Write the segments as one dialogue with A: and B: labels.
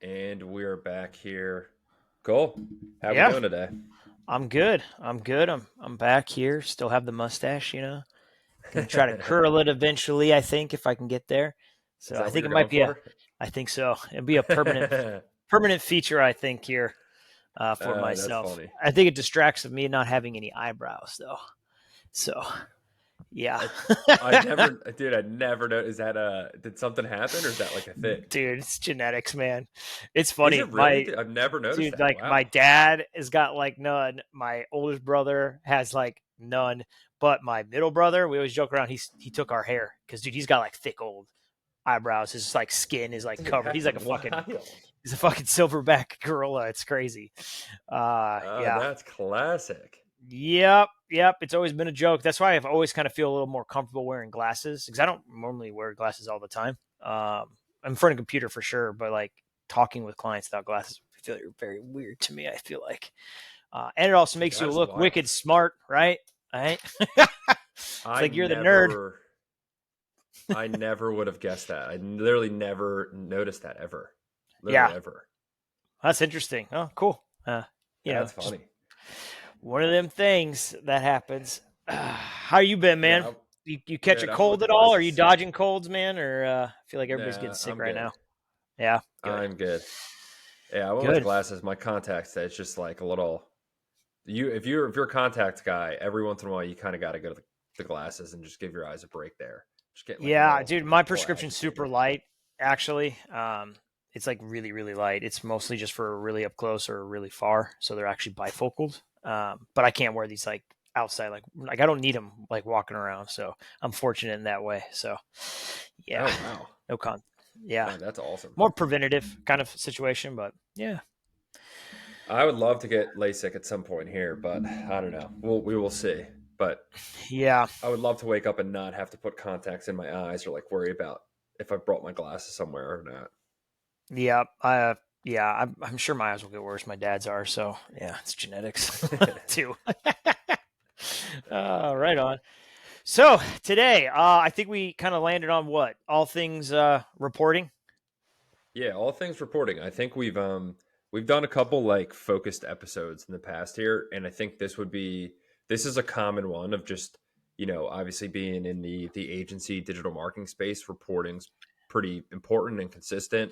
A: And we're back here. Cool. How we
B: Yeah,
A: doing today?
B: I'm good. I'm good. I'm back here. Still have the mustache. Gonna try to curl it eventually, I think, if I can get there.
A: Is
B: So I
A: that what
B: think
A: you're
B: it might
A: going
B: be a
A: for?
B: I think so. It'll be a permanent feature, I think, here for
A: That's
B: myself.
A: funny.
B: I think it distracts of me not having any eyebrows though. So yeah.
A: I, I never, dude. I never know. Is that Did something happen, or is that like a thing?
B: Dude, it's genetics, man. It's
A: Is
B: funny.
A: it really? I've never noticed
B: Dude,
A: that.
B: like my
A: Wow.
B: dad has got like none. My oldest brother has like none. But my middle brother, we always joke around. He took our hair because dude, he's got like thick old eyebrows. His like skin is like
A: Dude,
B: covered.
A: that's wild.
B: He's a fucking silverback gorilla. It's crazy.
A: Oh,
B: Yeah.
A: that's classic.
B: Yep. It's always been a joke. That's why I've always kind of feel a little more comfortable wearing glasses because I don't normally wear glasses all the time. I'm in front of a computer for sure, but like talking with clients without glasses feel very weird to me. I feel like, and it also
A: Dude,
B: makes
A: that
B: you
A: is
B: look
A: wild.
B: wicked smart, right? Right? It's
A: I
B: like you're the nerd.
A: never, I never would have guessed that. I literally never noticed that ever. Literally
B: Yeah,
A: ever.
B: that's interesting. Oh, cool.
A: That's
B: Just
A: funny.
B: one of them things that happens. How you been, man?
A: Yeah,
B: You catch a
A: good. I'm with
B: cold
A: the
B: at all? Are you
A: glasses.
B: dodging colds, man? Or I feel like everybody's getting
A: Nah,
B: sick
A: I'm
B: right
A: good.
B: now. Yeah, good,
A: I'm good. Yeah, I went with the
B: good.
A: glasses. My contacts, it's just like a little. If you're a contacts guy, every once in a while you kind of got to go to the glasses and just give your eyes a break there. Just get like
B: Yeah, dude, my
A: a little
B: prescription's super
A: agitated.
B: light, actually. It's like really light. It's mostly just for really up close or really far, so they're actually bifocals. But I can't wear these like outside, like I don't need them like walking around. So I'm fortunate in that way. So yeah,
A: Oh wow,
B: no con. Yeah,
A: that's awesome.
B: more preventative kind of situation, but yeah,
A: I would love to get LASIK at some point here, but I don't know. We will see. But
B: yeah,
A: I would love to wake up and not have to put contacts in my eyes or like worry about if I brought my glasses somewhere or not.
B: yeah. Yeah, I'm sure my eyes will get worse. My dad's are, so yeah, it's genetics too. Right on. So today, I think we kind of landed on what all things reporting.
A: Yeah, all things reporting. I think we've done a couple like focused episodes in the past here, and I think this is a common one of just obviously being in the agency digital marketing space. Reporting's pretty important and consistent.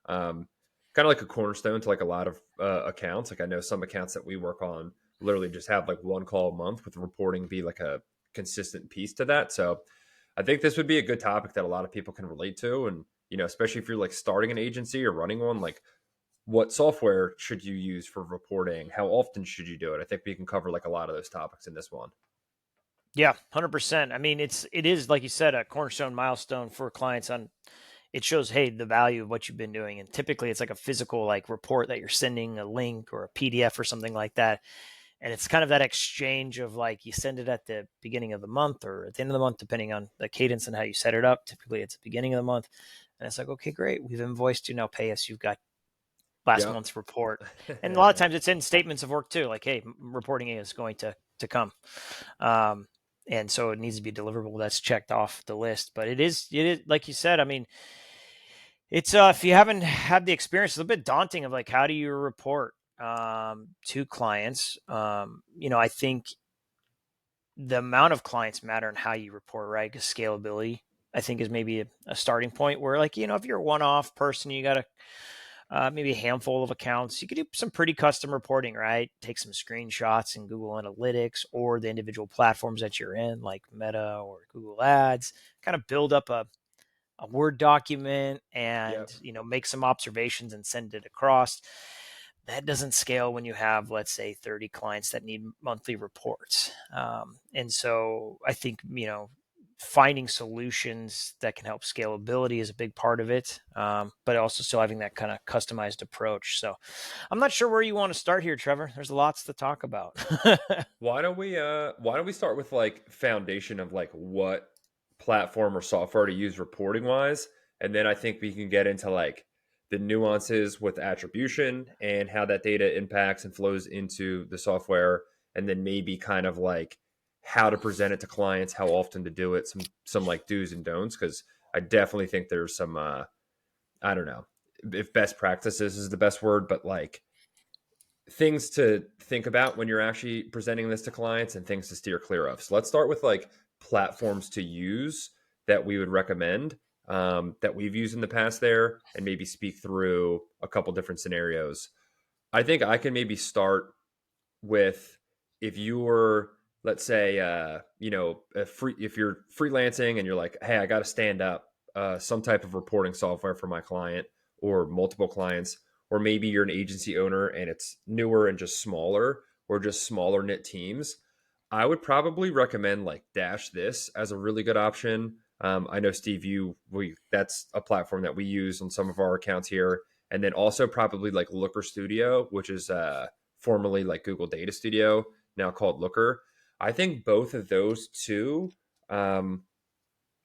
A: Um, Kind of like a cornerstone to like a lot of accounts. Like I know some accounts that we work on literally just have like one call a month, with reporting be like a consistent piece to that. So I think this would be a good topic that a lot of people can relate to, and especially if you're like starting an agency or running one, like what software should you use for reporting? How often should you do it? I think we can cover like a lot of those topics in this one.
B: Yeah, 100%. I mean, it is like you said a cornerstone milestone for clients on. It shows, hey, the value of what you've been doing, and typically it's like a physical like report that you're sending a link or a PDF or something like that. And it's kind of that exchange of like you send it at the beginning of the month or at the end of the month, depending on the cadence and how you set it up. Typically, it's the beginning of the month, and it's like, okay, great, we've invoiced you, now pay us. You've got last
A: Yep.
B: month's report, and a lot of times it's in statements of work too, like, hey, reporting is going to come, um, and so it needs to be deliverable. That's checked off the list, but it is like you said. I mean, it's if you haven't had the experience, it's a little bit daunting of like how do you report to clients. I think the amount of clients matter and how you report, right? Because scalability, I think, is maybe a starting point where, like, if you're a one-off person, you got to maybe a handful of accounts. You could do some pretty custom reporting, right? Take some screenshots in Google Analytics or the individual platforms that you're in, like Meta or Google Ads. Kind of build up a Word document and
A: Yep.
B: make some observations and send it across. That doesn't scale when you have, let's say, 30 clients that need monthly reports. And so I think, finding solutions that can help scalability is a big part of it, but also still having that kind of customized approach. So I'm not sure where you want to start here, Trevor. There's lots to talk about.
A: Why don't we start with like foundation of like what platform or software to use reporting wise, and then I think we can get into like the nuances with attribution and how that data impacts and flows into the software, and then maybe kind of like how to present it to clients, how often to do it, some like do's and don'ts, because I definitely think there's some I don't know. if best practices is the best word, but like things to think about when you're actually presenting this to clients and things to steer clear of. So let's start with like platforms to use that we would recommend, that we've used in the past there, and maybe speak through a couple different scenarios. I think I can maybe start with, if you were, let's say, if you're freelancing and you're like, hey, I got to stand up some type of reporting software for my client or multiple clients, or maybe you're an agency owner and it's newer and just smaller, or just smaller knit teams, I would probably recommend like Dash This as a really good option. I know Steve, that's a platform that we use on some of our accounts here, and then also probably like Looker Studio, which is formerly like Google Data Studio, now called Looker. I think both of those two. Um,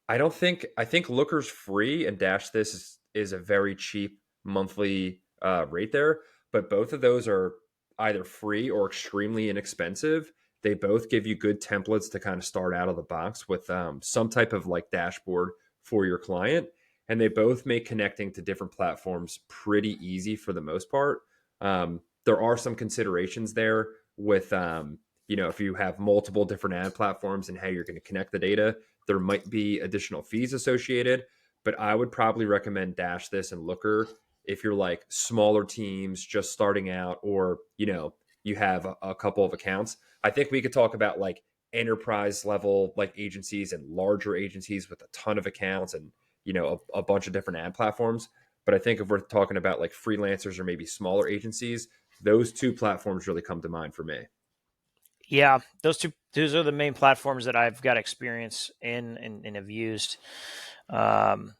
A: I think Looker's free and Dash This is a very cheap monthly rate there, but both of those are either free or extremely inexpensive. They both give you good templates to kind of start out of the box with some type of like dashboard for your client, and they both make connecting to different platforms pretty easy for the most part. There are some considerations there with if you have multiple different ad platforms and how you're going to connect the data, there might be additional fees associated, but I would probably recommend Dash This and Looker if you're like smaller teams just starting out, or you have a couple of accounts. I think we could talk about like enterprise level like agencies and larger agencies with a ton of accounts and a bunch of different ad platforms. But I think if we're talking about like freelancers or maybe smaller agencies, those two platforms really come to mind for me.
B: Yeah, those are the main platforms that I've got experience in and have used. I'm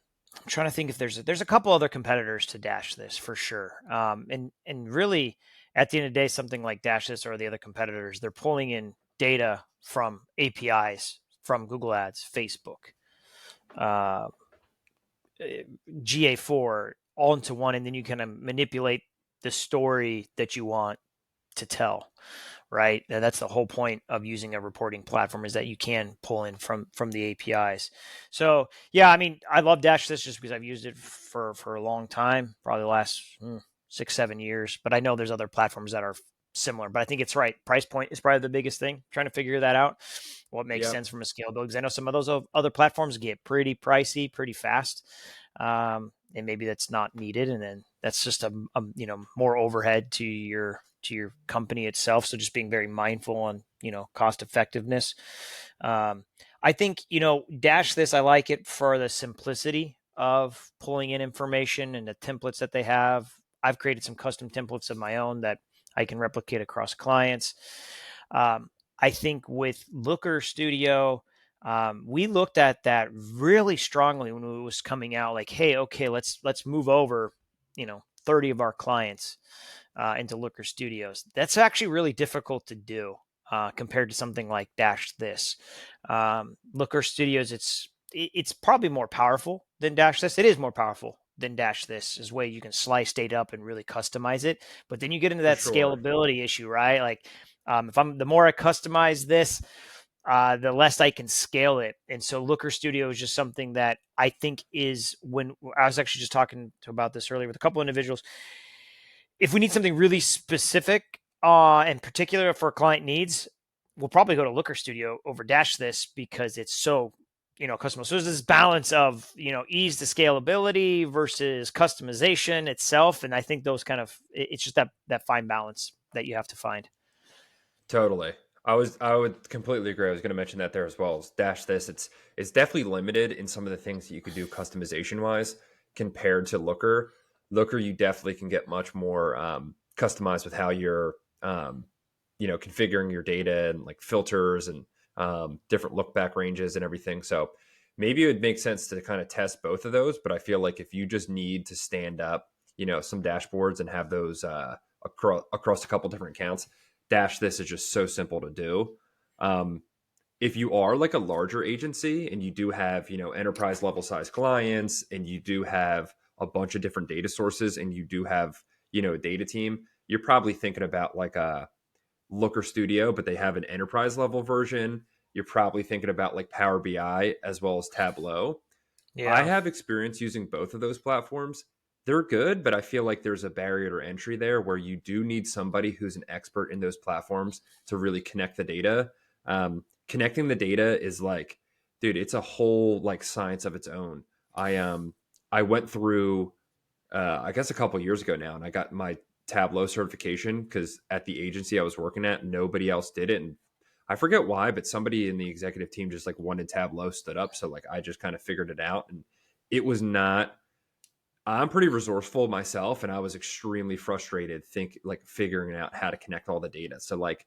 B: trying to think if there's a couple other competitors to Dash This for sure. And really, at the end of the day, something like Dash This or the other competitors, they're pulling in data from APIs from Google Ads, Facebook, uh, GA4, all into one, and then you kind of manipulate the story that you want to tell, right? And that's the whole point of using a reporting platform, is that you can pull in from the APIs. So yeah, I mean, I love Dash This just because I've used it for a long time, probably the last 6-7 years. But I know there's other platforms that are similar. But I think it's right. Price point is probably the biggest thing. Trying to figure that out, what makes
A: Yep.
B: sense from a scale build. Because I know some of those other platforms get pretty pricey, pretty fast. And maybe that's not needed, and then that's just a more overhead to your company itself. So just being very mindful on cost effectiveness. I think Dash This, I like it for the simplicity of pulling in information and the templates that they have. I've created some custom templates of my own that I can replicate across clients. I think with Looker Studio, we looked at that really strongly when it was coming out. Like, hey, okay, let's move over, 30 of our clients into Looker Studios. That's actually really difficult to do compared to something like Dash This. Looker Studios, it's probably more powerful than Dash This. It is more powerful than Dash This, is way you can slice data up and really customize it. But then you get into
A: For
B: that
A: sure.
B: scalability issue, right? Like, if I'm the more I customize this, the less I can scale it. And so Looker Studio is just something that I think is, when I was actually just talking about this earlier with a couple individuals, if we need something really specific and particular for client needs, we'll probably go to Looker Studio over Dash This because it's so customized. So there's this balance of ease to scalability versus customization itself, and I think those it's just that fine balance that you have to find.
A: Totally. I would completely agree. I was going to mention that there as well. Dash This, it's definitely limited in some of the things that you could do customization wise compared to Looker. Looker, you definitely can get much more customized with how you're configuring your data and like filters and different look back ranges and everything. So maybe it would make sense to kind of test both of those. But I feel like if you just need to stand up, some dashboards and have those across a couple different accounts, Dash This is just so simple to do. Um, if you are like a larger agency and you do have, enterprise level size clients and you do have a bunch of different data sources and you do have, a data team, you're probably thinking about like a Looker Studio, but they have an enterprise level version. You're probably thinking about like Power BI as well as Tableau. I
B: Yeah.
A: have experience using both of those platforms. they're good, but I feel like there's a barrier to entry there where you do need somebody who's an expert in those platforms to really connect the data. Connecting the data is like, dude, it's a whole like science of its own. I went through I guess a couple years ago now, and I got my Tableau certification because at the agency I was working at, nobody else did it, and I forget why, but somebody in the executive team just like wanted Tableau stood up, so like I just kind of figured it out, and it was not. I'm pretty resourceful myself, and I was extremely frustrated figuring out how to connect all the data. So like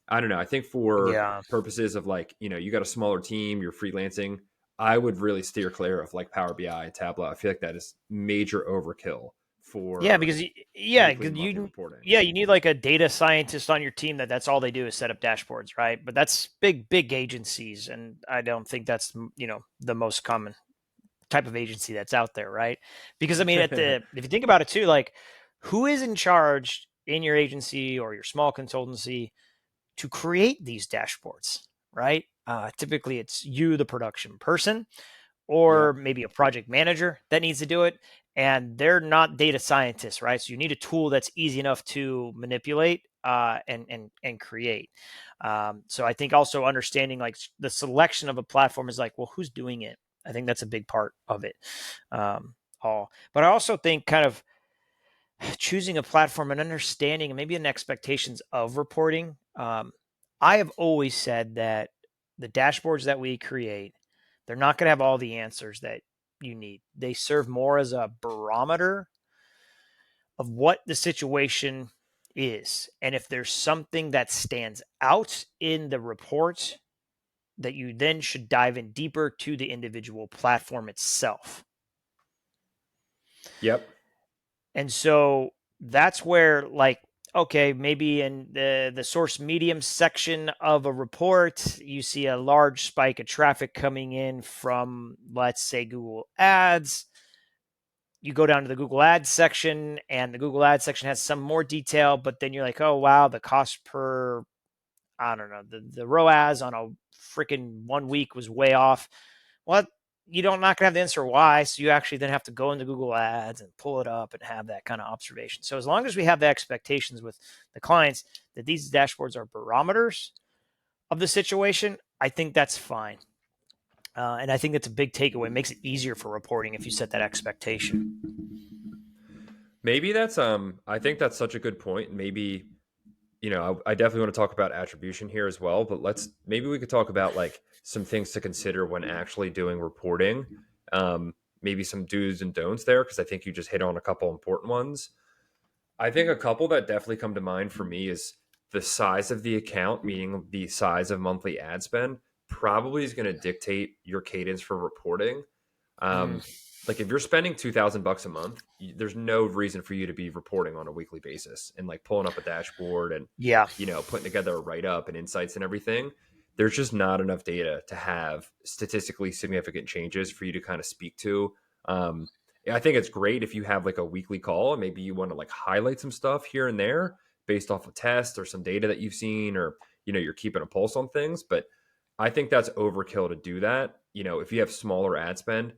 A: I don't know. I think for
B: Yeah.
A: purposes of like, you got a smaller team, you're freelancing, I would really steer clear of like Power BI and Tableau. I feel like that is major overkill
B: Yeah,
A: for
B: because yeah,
A: weekly and
B: 'cause
A: monthly reporting.
B: you need like a data scientist on your team that's all they do is set up dashboards, right? But that's big agencies, and I don't think that's the most common type of agency that's out there, right? Because I mean, if you think about it too, like who is in charge in your agency or your small consultancy to create these dashboards, right? Typically, it's you, the production person, or
A: Yep.
B: maybe a project manager that needs to do it. And they're not data scientists, right? So you need a tool that's easy enough to manipulate and create. So I think also understanding like the selection of a platform is like, well, who's doing it? I think that's a big part of it. But I also think kind of choosing a platform and understanding and maybe an expectations of reporting. I have always said that the dashboards that we create, they're not going to have all the answers that you need. They serve more as a barometer of what the situation is. And if there's something that stands out in the report, that you then should dive in deeper to the individual platform itself.
A: Yep.
B: And so that's where, like, okay, maybe in the source medium section of a report, you see a large spike of traffic coming in from, let's say, Google Ads. You go down to the Google Ads section, and the Google Ads section has some more detail, but then you're like, oh, wow, the cost per, I don't know, the ROAS on a freaking 1 week was way off. Well, you don't not gonna have the answer why, so you actually then have to go into Google Ads and pull it up and have that kind of observation. So as long as we have the expectations with the clients that these dashboards are barometers of the situation, I think that's fine. And I think that's a big takeaway. It makes it easier for reporting if you set that expectation.
A: Maybe that's I think that's such a good point. Maybe, I definitely want to talk about attribution here as well, but maybe we could talk about like some things to consider when actually doing reporting. Maybe some do's and don'ts there because I think you just hit on a couple important ones. I think a couple that definitely come to mind for me is the size of the account, meaning the size of monthly ad spend, probably is going to dictate your cadence for reporting.
B: Mm,
A: Um, like if you're spending $2,000 a month, there's no reason for you to be reporting on a weekly basis and like pulling up a dashboard and
B: yeah,
A: putting together a write up and insights and everything. There's just not enough data to have statistically significant changes for you to kind of speak to. Um, I think it's great if you have like a weekly call and maybe you want to like highlight some stuff here and there based off of tests or some data that you've seen or you're keeping a pulse on things. But I think that's overkill to do that. If you have smaller ad spend,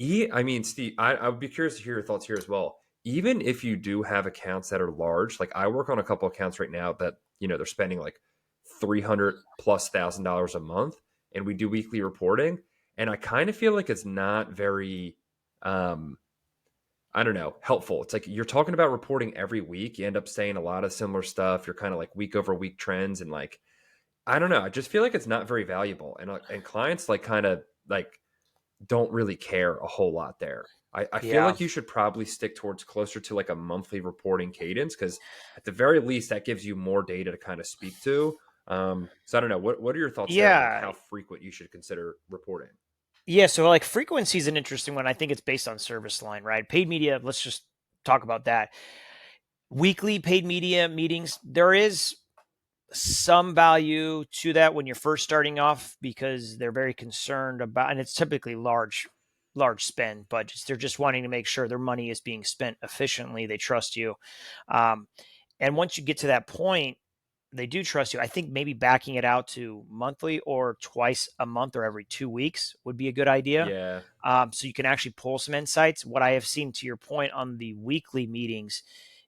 A: I mean, Steve, I would be curious to hear your thoughts here as well. Even if you do have accounts that are large, like I work on a couple accounts right now that they're spending like 300 plus $1,000 a month, and we do weekly reporting, and I kind of feel like it's not very, um, I don't know, helpful. It's like you're talking about reporting every week. You end up saying a lot of similar stuff. You're kind of like week over week trends, and like I don't know. I just feel like it's not very valuable, and clients like kind of like don't really care a whole lot there. I feel
B: yeah.
A: like you should probably stick towards closer to like a monthly reporting cadence because at the very least that gives you more data to kind of speak to. So I don't know. What are your thoughts there on like
B: Yeah.
A: how frequent you should consider reporting?
B: Yeah, so like frequency is an interesting one. I think it's based on service line, right? Paid media, let's just talk about that. Weekly paid media meetings, there is some value to that when you're first starting off because they're very concerned about, and it's typically large spend budgets. They're just wanting to make sure their money is being spent efficiently. They trust you. Um, and once you get to that point, they do trust you. I think maybe backing it out to monthly or twice a month or every 2 weeks would be a good idea.
A: Yeah.
B: So you can actually pull some insights. What I have seen, to your point on the weekly meetings,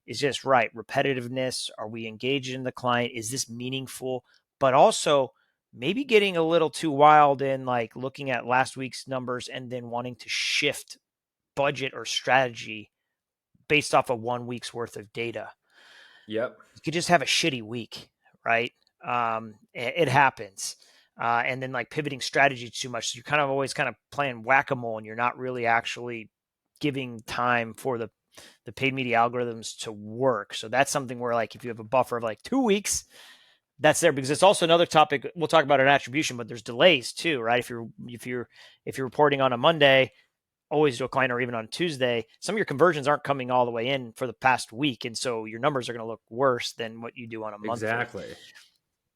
B: is just right repetitiveness. Are we engaged in the client? Is this meaningful? But also maybe getting a little too wild in like looking at last week's numbers and then wanting to shift budget or strategy based off of 1 week's worth of data.
A: Yep.
B: You could just have a shitty week, right? It happens. And then like pivoting strategy too much. So you're kind of always kind of playing whack-a-mole and you're not really actually giving time for the paid media algorithms to work. So that's something where like if you have a buffer of like 2 weeks, that's there because it's also another topic. We'll talk about an attribution, but there's delays too, right? If you're reporting on a Monday, always to a client or even on Tuesday, some of your conversions aren't coming all the way in for the past week. And so your numbers are going to look worse than what you do on a monthly.
A: Exactly.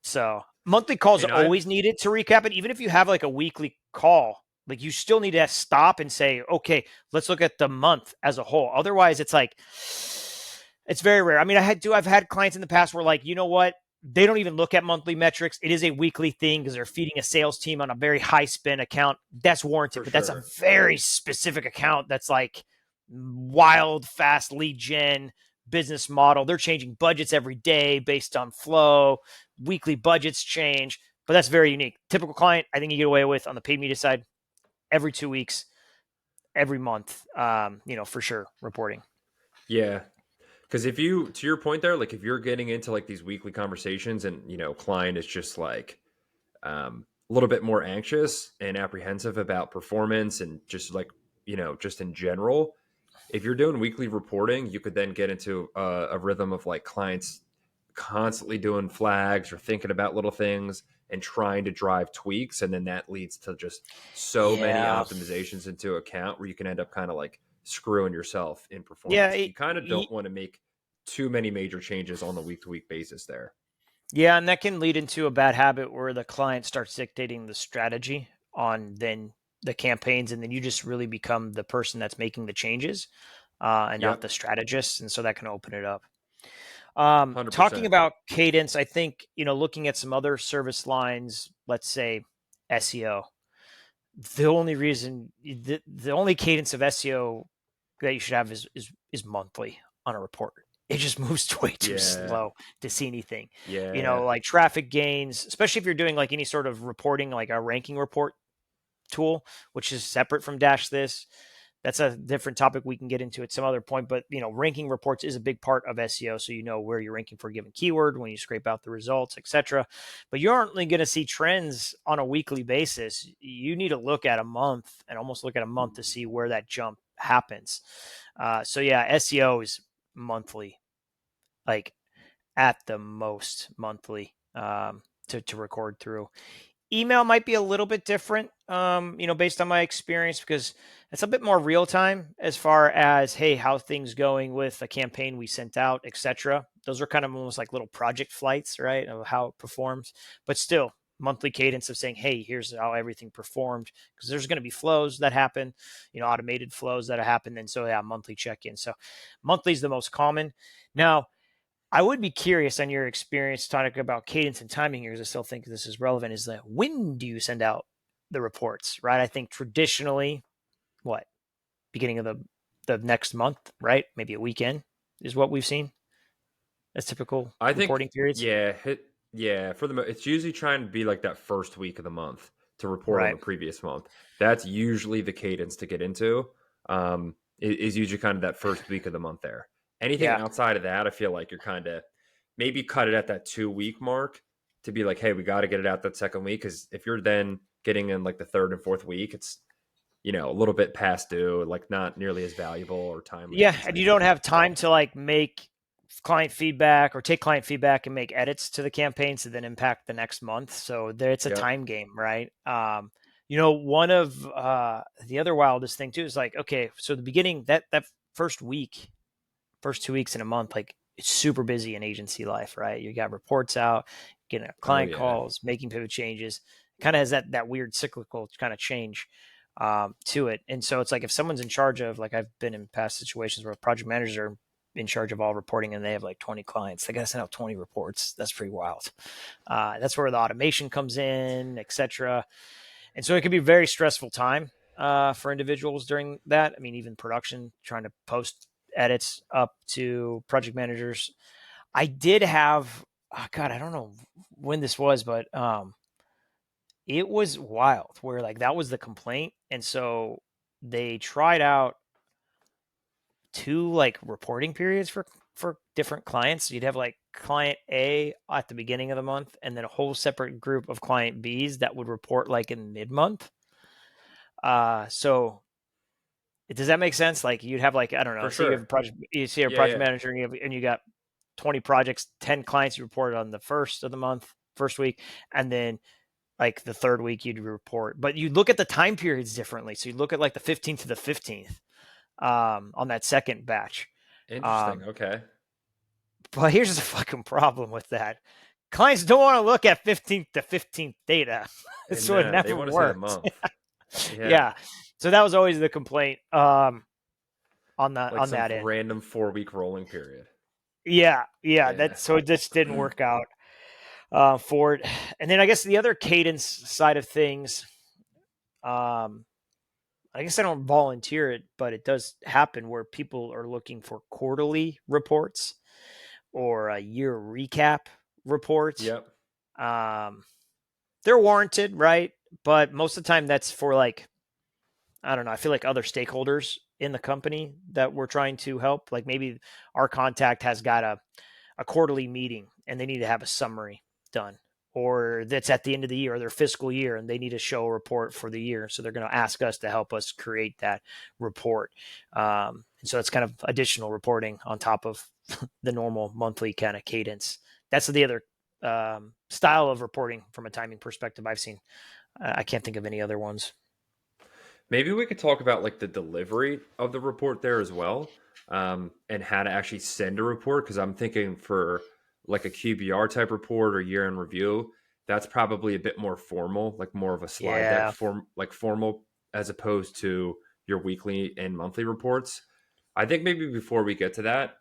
B: So monthly calls are
A: And I've
B: always needed to recap it. Even if you have like a weekly call, like you still need to stop and say, okay, let's look at the month as a whole. Otherwise it's like, it's very rare. I mean, I've had clients in the past where like, you know what? They don't even look at monthly metrics. It is a weekly thing because they're feeding a sales team on a very high spend account. That's warranted,
A: for
B: but that's a
A: sure.
B: very specific account that's like wild, fast lead gen business model. They're changing budgets every day based on flow. Weekly budgets change, but that's very unique. Typical client, I think you get away with on the paid media side every 2 weeks, every month, for sure reporting.
A: Yeah. Because if you, to your point there, like if you're getting into like these weekly conversations and, client is just like a little bit more anxious and apprehensive about performance and just like, just in general, if you're doing weekly reporting, you could then get into a rhythm of like clients constantly doing flags or thinking about little things and trying to drive tweaks. And then that leads to just so many
B: Yeah.
A: optimizations into account where you can end up kind of like screwing yourself in
B: Yeah.
A: performance. You kind of don't want to make too many major changes on the week to week basis there.
B: Yeah, and that can lead into a bad habit where the client starts dictating the strategy on then the campaigns, and then you just really become the person that's making the changes, and not
A: Yep.
B: the strategist, and so that can open it up. Talking
A: 100%.
B: about cadence, I think looking at some other service lines, let's say SEO. The only cadence of SEO that you should have is monthly on a report. It just moves way too
A: Yeah.
B: slow to see anything.
A: Yeah.
B: Like traffic gains, especially if you're doing like any sort of reporting, like a ranking report tool, which is separate from Dash This. That's a different topic we can get into at some other point. But ranking reports is a big part of SEO, so you know where you're ranking for a given keyword when you scrape out the results, etc. But you aren't going to see trends on a weekly basis. You need to look at a month and almost look at a month to see where that jump happens. So yeah, SEO is monthly, like at the most monthly, to record through. Email might be a little bit different, based on my experience, because it's a bit more real time as far as, hey, how things going with a campaign we sent out, etc. Those are kind of almost like little project flights, right, of how it performs. But still, monthly cadence of saying, hey, here's how everything performed, because there's going to be flows that happen, automated flows that happen. And so, yeah, monthly check in. So monthly is the most common. Now, I would be curious on your experience talking about cadence and timing here, because I still think this is relevant. Is that when do you send out the reports, right? I think traditionally, what, beginning of the next month, right? Maybe a weekend is what we've seen as typical
A: I think,
B: reporting periods.
A: yeah, it's usually trying to be like that first week of the month to report on
B: Right.
A: the previous month. That's usually the cadence to get into. Is usually kind of that first week of the month there. Anything
B: Yeah.
A: outside of that, I feel like you're kind of maybe cut it at that 2 week mark to be like, hey, we got to get it out that second week. Because if you're then getting in like the third and fourth week, it's a little bit past due, like not nearly as valuable or timely
B: Yeah.
A: as
B: And you
A: anything
B: don't have
A: else.
B: time to like make client feedback or take client feedback and make edits to the campaigns to then impact the next month. So there, it's a
A: Yep.
B: time game, right? One of the other wildest thing too is like, okay, so the beginning, that first week, first 2 weeks in a month, like it's super busy in agency life, right? You got reports out, getting
A: Oh
B: client
A: yeah.
B: calls, making pivot changes. Kind of has that weird cyclical kind of change to it. And so it's like if someone's in charge of, like, I've been in past situations where project managers are in charge of all reporting, and they have like 20 clients. They got to send out 20 reports. That's pretty wild. That's where the automation comes in, etc. And so it can be a very stressful time for individuals during that. I mean, even production, trying to post edits up to project managers. I did have, oh God, I don't know when this was, but it was wild where like that was the complaint. And so they tried out two like reporting periods for different clients. You'd have like client A at the beginning of the month, and then a whole separate group of client Bs that would report like in mid month. So does that make sense? Like you'd have like, I don't know,
A: For
B: so you have a
A: sure.
B: project, you see a
A: Yeah,
B: project
A: yeah.
B: manager, and you got 20 projects, 10 clients you reported on the first of the month, first week, and then like the third week you'd report. But you look at the time periods differently. So you look at like the 15th to the 15th on that second batch.
A: Interesting.
B: Um,
A: Okay.
B: but here's the fucking problem with that. Clients don't want to look at 15th to 15th data.
A: And
B: So it
A: they
B: never
A: want to see the
B: worked.
A: month. Yeah.
B: Yeah. So that was always the complaint on
A: Like some
B: that end.
A: random 4 week rolling period.
B: Yeah, yeah.
A: Yeah.
B: That so it just didn't work out for it. And then I guess the other cadence side of things, um, I guess I don't volunteer it, but it does happen where people are looking for quarterly reports or a year recap report.
A: Yep.
B: Um, they're warranted, right? But most of the time, that's for like, I don't know. I feel like other stakeholders in the company that we're trying to help. Like maybe our contact has got a quarterly meeting and they need to have a summary done, or that's at the end of the year or their fiscal year and they need to show a report for the year. So they're going to ask us to help us create that report. And so it's kind of additional reporting on top of the normal monthly kind of cadence. That's the other style of reporting from a timing perspective I've seen. I can't think of any other ones.
A: Maybe we could talk about like the delivery of the report there as well, and how to actually send a report. Because I'm thinking for like a QBR type report or year in review, that's probably a bit more formal, like more of a slide deck
B: Yeah.
A: form, like formal, as opposed to your weekly and monthly reports. I think maybe before we get to that,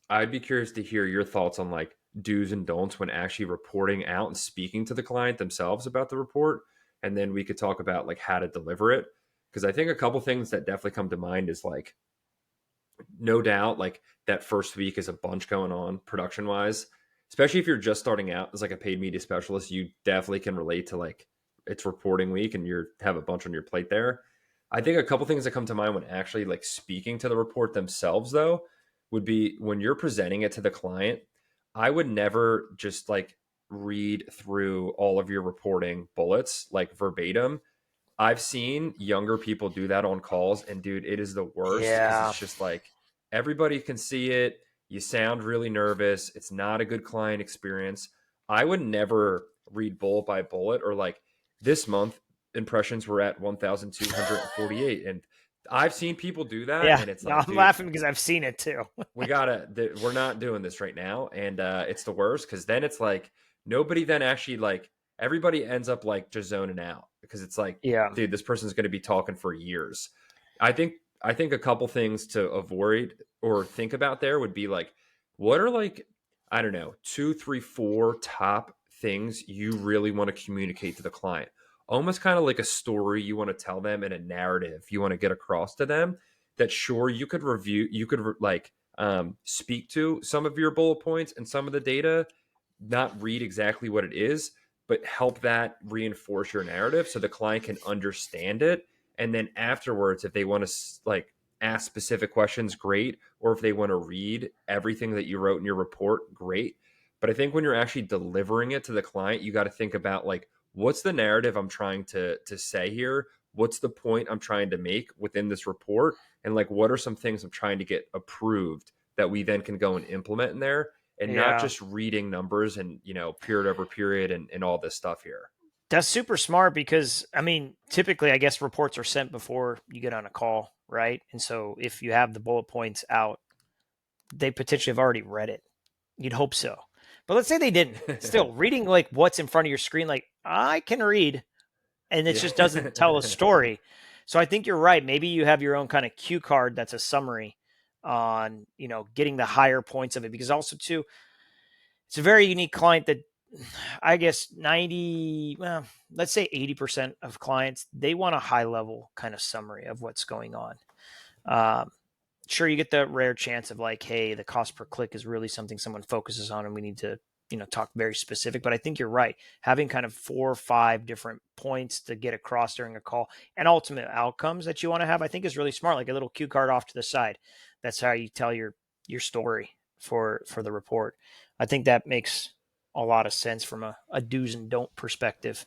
A: I'd be curious to hear your thoughts on like do's and don'ts when actually reporting out and speaking to the client themselves about the report. And then we could talk about like how to deliver it, because I think a couple things that definitely come to mind is like, no doubt, like that first week is a bunch going on production wise, especially if you're just starting out as like a paid media specialist. You definitely can relate to like it's reporting week and you have a bunch on your plate there. I think a couple things that come to mind when actually like speaking to the report themselves, though, would be when you're presenting it to the client. I would never just like read through all of your reporting bullets like verbatim. I've seen younger people do that on calls, and dude, it is the worst because it's
B: Yeah.
A: just like everybody can see it. You sound really nervous. It's not a good client experience. I would never read bullet by bullet or like this month impressions were at 1,248. And I've seen people do that,
B: Yeah.
A: and it's
B: No,
A: like,
B: I'm
A: dude,
B: laughing because I've seen it too.
A: we're not doing this right now. And it's the worst because then it's like nobody then actually like everybody ends up like just zoning out because it's like,
B: Yeah.
A: dude, this person's going to be talking for years. I think a couple things to avoid or think about there would be like, what are like, I don't know, two, three, four top things you really want to communicate to the client? Almost kind of like a story you want to tell them and a narrative you want to get across to them. That sure you could review, you could like speak to some of your bullet points and some of the data, not read exactly what it is, but help that reinforce your narrative so the client can understand it. And then afterwards, if they want to like ask specific questions, great. Or if they want to read everything that you wrote in your report, great. But I think when you're actually delivering it to the client, you got to think about like, what's the narrative I'm trying to say here? What's the point I'm trying to make within this report? And like, what are some things I'm trying to get approved that we then can go and implement in there, and not
B: Yeah.
A: just reading numbers and period over period and all this stuff here.
B: That's super smart because, I mean, typically, I guess reports are sent before you get on a call, right? And so if you have the bullet points out, they potentially have already read it. You'd hope so. But let's say they didn't. Still, reading like what's in front of your screen, like I can read, and it
A: Yeah.
B: just doesn't tell a story. So I think you're right. Maybe you have your own kind of cue card that's a summary on, getting the higher points of it, because also too, it's a very unique client that I guess 90, well, let's say 80% of clients, they want a high level kind of summary of what's going on. Um, sure, you get the rare chance of like, hey, the cost per click is really something someone focuses on and we need to, talk very specific. But I think you're right. Having kind of 4 or 5 different points to get across during a call and ultimate outcomes that you want to have, I think is really smart. Like a little cue card off to the side. That's how you tell your story for the report. I think that makes a lot of sense from a do's and don't perspective.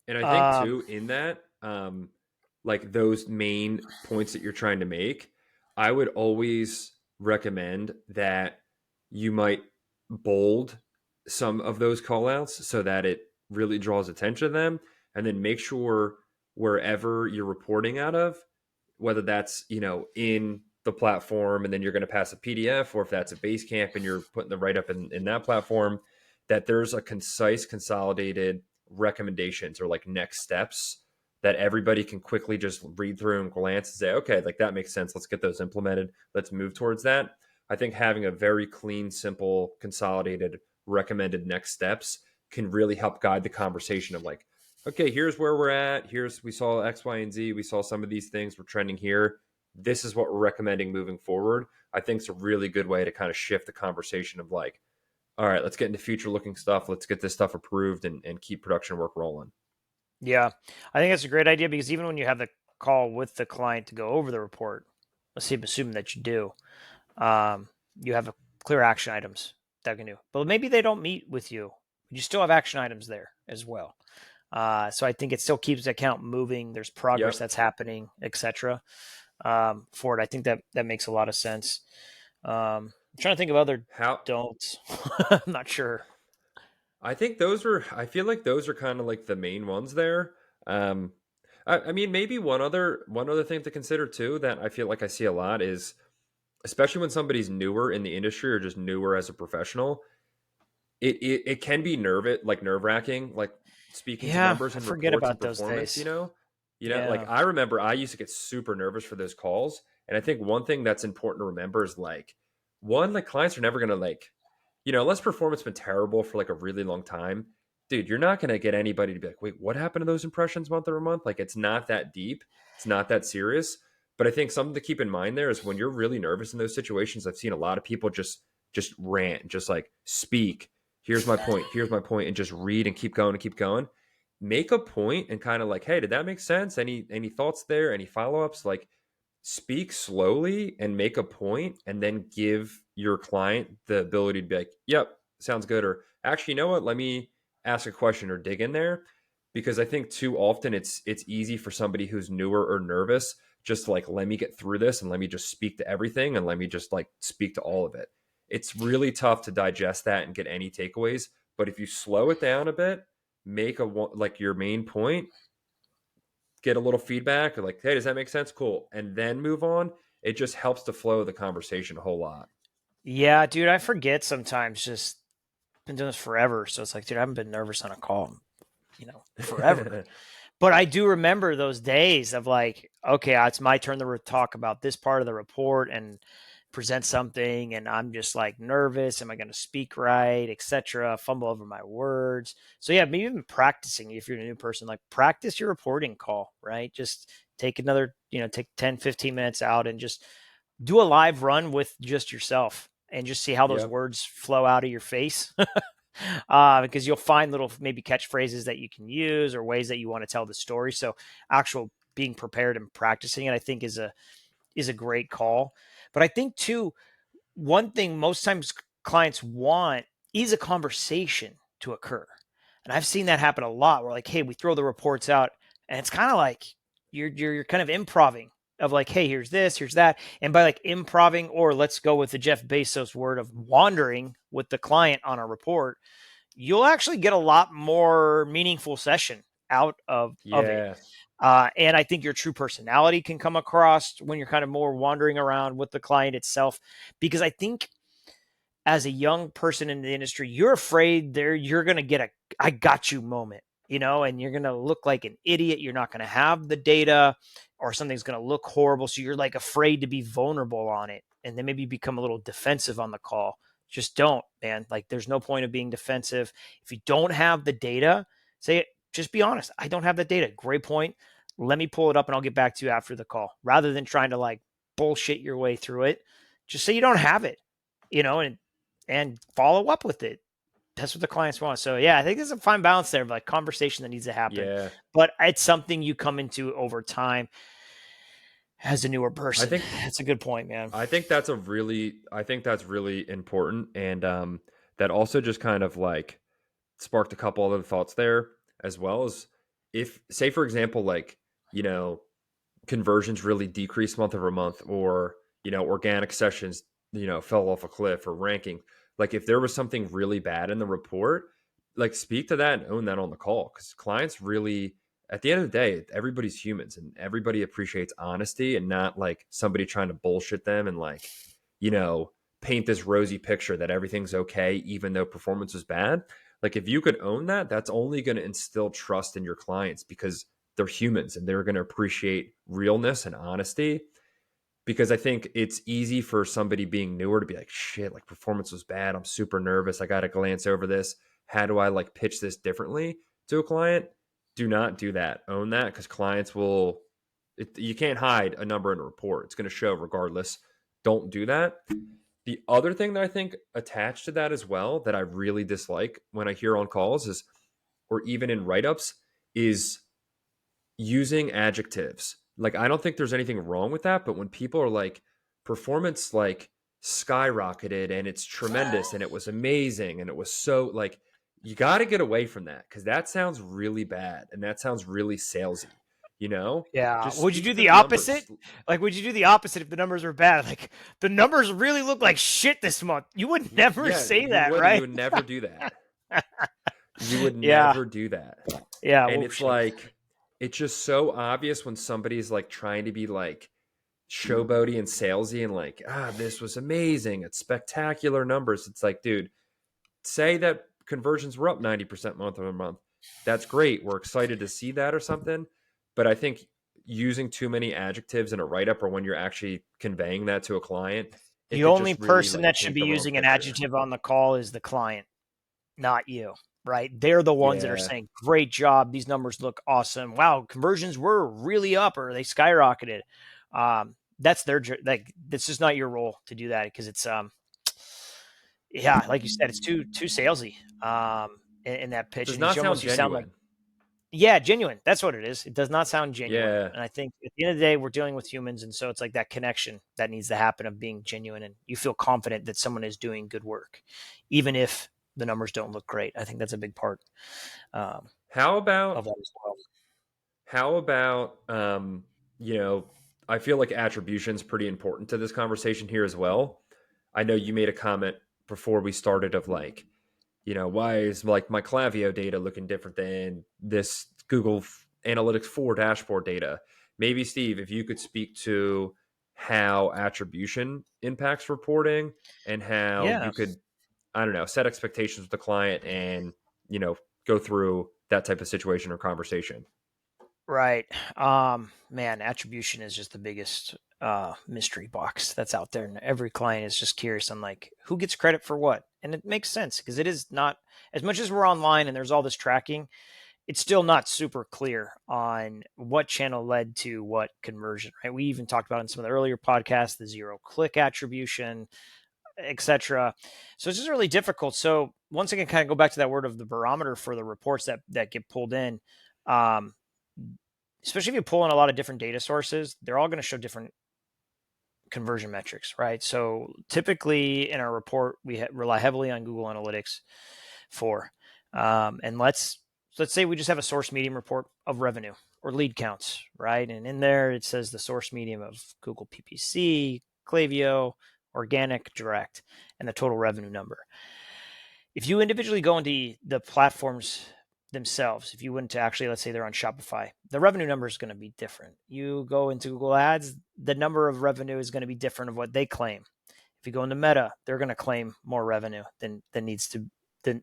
A: And I think
B: Um,
A: too in that, like those main points that you're trying to make, I would always recommend that you might bold some of those call outs so that it really draws attention to them, and then make sure wherever you're reporting out of, whether that's in the platform and then you're going to pass a PDF, or if that's a base camp and you're putting the write up in that platform, that there's a concise, consolidated recommendations or like next steps that everybody can quickly just read through and glance and say, okay, like that makes sense. Let's get those implemented. Let's move towards that. I think having a very clean, simple, consolidated recommended next steps can really help guide the conversation of like, okay, here's where we're at. We saw X, Y, and Z. We saw some of these things. We're trending here. This is what we're recommending moving forward. I think it's a really good way to kind of shift the conversation of like, all right, let's get into future looking stuff. Let's get this stuff approved and keep production work rolling.
B: yeah, I think that's a great idea because even when you have the call with the client to go over the report, let's say assuming that you do, um, you have a clear action items that you can do. But maybe they don't meet with you. You still have action items there as well. So I think it still keeps the account moving. There's progress
A: Yep.
B: that's happening, etc. For it, I think that makes a lot of sense. I'm trying to think of other
A: How
B: don'ts. I'm not sure.
A: I feel like those are kind of like the main ones there. Um, I mean, maybe one other thing to consider too that I feel like I see a lot is, especially when somebody's newer in the industry or just newer as a professional, it can be nerve wracking, like speaking to
B: Yeah,
A: numbers
B: I
A: and
B: forget
A: reports and
B: about those
A: performance.
B: days.
A: Like
B: Yeah.
A: I remember I used to get super nervous for those calls, and I think one thing that's important to remember is like, one, like clients are never gonna like, unless performance been terrible for like a really long time, dude, you're not gonna get anybody to be like, wait, what happened to those impressions month over month? Like it's not that deep, it's not that serious. But I think something to keep in mind there is when you're really nervous in those situations, I've seen a lot of people just rant, just like speak, here's my point, and just read and keep going and keep going. Make a point and kind of like, hey, did that make sense? Any thoughts there? Any follow-ups? Like speak slowly and make a point, and then give your client the ability to be like, yep, sounds good, or actually, you know what, let me ask a question or dig in there. Because I think too often it's easy for somebody who's newer or nervous just to like, let me get through this and let me just speak to everything and let me just like speak to all of it. It's really tough to digest that and get any takeaways. But if you slow it down a bit, make like your main point, get a little feedback, or like, hey, does that make sense? Cool, and then move on. It just helps to flow the conversation a whole lot.
B: Yeah, dude, I forget sometimes. Just been doing this forever, so it's like, dude, I haven't been nervous on a call, forever. But I do remember those days of like, okay, it's my turn to talk about this part of the report and present something, and I'm just like nervous. Am I going to speak right, etc.? Fumble over my words. So yeah, maybe even practicing if you're a new person, like practice your reporting call, right? Just take another, take 10, 15 minutes out and just do a live run with just yourself and just see how those
A: Yep.
B: words flow out of your face. Because you'll find little maybe catchphrases that you can use or ways that you want to tell the story. So actual being prepared and practicing it, I think is a great call. But I think too, one thing most times clients want is a conversation to occur. And I've seen that happen a lot where like, hey, we throw the reports out and it's kind of like you're kind of improving of like, hey, here's this, here's that. And by like improving, or let's go with the Jeff Bezos word of wandering with the client on a report, you'll actually get a lot more meaningful session out of it.
A: Yeah.
B: And I think your true personality can come across when you're kind of more wandering around with the client itself. Because I think as a young person in the industry, you're afraid you're going to get a I got you moment, and you're going to look like an idiot. You're not going to have the data. or something's going to look horrible. So you're like afraid to be vulnerable on it. And then maybe you become a little defensive on the call. Just don't, man. Like there's no point of being defensive. If you don't have the data, say it, just be honest. I don't have the data. Great point. Let me pull it up and I'll get back to you after the call. Rather than trying to like bullshit your way through it, just say you don't have it, and follow up with it. That's what the clients want. So yeah, I think there's a fine balance there of like conversation that needs to happen.
A: Yeah.
B: But it's something you come into over time as a newer
A: I
B: person.
A: think
B: That's a good point, man.
A: I think that's really important, and that also just kind of like sparked a couple other thoughts there, as well as, if, say for example, like, you know, conversions really decrease month over month, or, organic sessions, fell off a cliff, or ranking. Like if there was something really bad in the report, like speak to that and own that on the call, because clients really, at the end of the day, everybody's humans and everybody appreciates honesty, and not like somebody trying to bullshit them and like, you know, paint this rosy picture that everything's okay even though performance was bad. Like if you could own that, that's only going to instill trust in your clients, because they're humans and they're going to appreciate realness and honesty. Because I think it's easy for somebody being newer to be like, shit, like performance was bad. I'm super nervous. I got to glance over this. How do I like pitch this differently to a client? Do not do that. Own that, because clients will, you can't hide a number in a report. It's going to show regardless. Don't do that. The other thing that I think attached to that as well, that I really dislike when I hear on calls is, or even in write ups, is using adjectives. Like I don't think there's anything wrong with that, but when people are like, performance like skyrocketed and it's tremendous and it was amazing and it was so like, you got to get away from that, because that sounds really bad and that sounds really salesy, you know?
B: Yeah.
A: Just
B: Would you
A: speak
B: do
A: to
B: the
A: the
B: opposite?
A: numbers.
B: Like, would you do the opposite if the numbers were bad? Like, the numbers really look like shit this month. You would never
A: Yeah,
B: say that,
A: you
B: right?
A: would never do that. You would
B: Yeah.
A: never do that.
B: Yeah.
A: And it's
B: Whoops. Shit.
A: like, it's just so obvious when somebody's like trying to be like showboaty and salesy and like, this was amazing. It's spectacular numbers. It's like, dude, say that conversions were up 90% month over month. That's great. We're excited to see that or something. But I think using too many adjectives in a write up, or when you're actually conveying that to a client, it
B: The
A: could
B: only
A: just really
B: person
A: like
B: that should
A: paint
B: be
A: the wrong
B: using an
A: picture.
B: adjective on the call is the client, not you, right? They're the ones that are
A: Yeah.
B: saying, great job. These numbers look awesome. Wow. Conversions were really up, or they skyrocketed. That's their, like, this is not your role to do that, because it's, yeah, like you said, it's too salesy, in that
A: It
B: pitch.
A: does
B: And
A: not
B: you
A: sound
B: almost, you sound like,
A: genuine.
B: yeah, genuine. That's what it is. It does not sound genuine.
A: Yeah.
B: And I think at the end of the day, we're dealing with humans. And so it's like that connection that needs to happen of being genuine. And you feel confident that someone is doing good work, even if the numbers don't look great. I think that's a big part, um,
A: How
B: of
A: about
B: that as well.
A: How about you know, I feel like attribution is pretty important to this conversation here as well. I know you made a comment before we started of like, why is like my Clavio data looking different than this Google Analytics 4 dashboard data? Maybe Steve, if you could speak to how attribution impacts reporting, and how
B: Yeah.
A: you could, I don't know, set expectations with the client, and, you know, go through that type of situation or conversation.
B: Right. Man, attribution is just the biggest mystery box that's out there. And every client is just curious on like who gets credit for what. And it makes sense because it is not, as much as we're online and there's all this tracking, it's still not super clear on what channel led to what conversion, right? We even talked about in some of the earlier podcasts, the zero click attribution, etc. So it's just really difficult. So once again, kind of go back to that word of the barometer for the reports that get pulled in. Um, Especially if you pull in a lot of different data sources, they're all going to show different conversion metrics, right? So typically in our report, we rely heavily on Google Analytics for, and let's say we just have a source medium report of revenue or lead counts, right? And in there it says the source medium of Google PPC, Klaviyo, organic, direct, and the total revenue number. If you individually go into the platforms themselves, if you went to actually, let's say they're on Shopify, the revenue number is going to be different. You go into Google Ads, the number of revenue is going to be different of what they claim. If you go into Meta, they're going to claim more revenue than needs to, than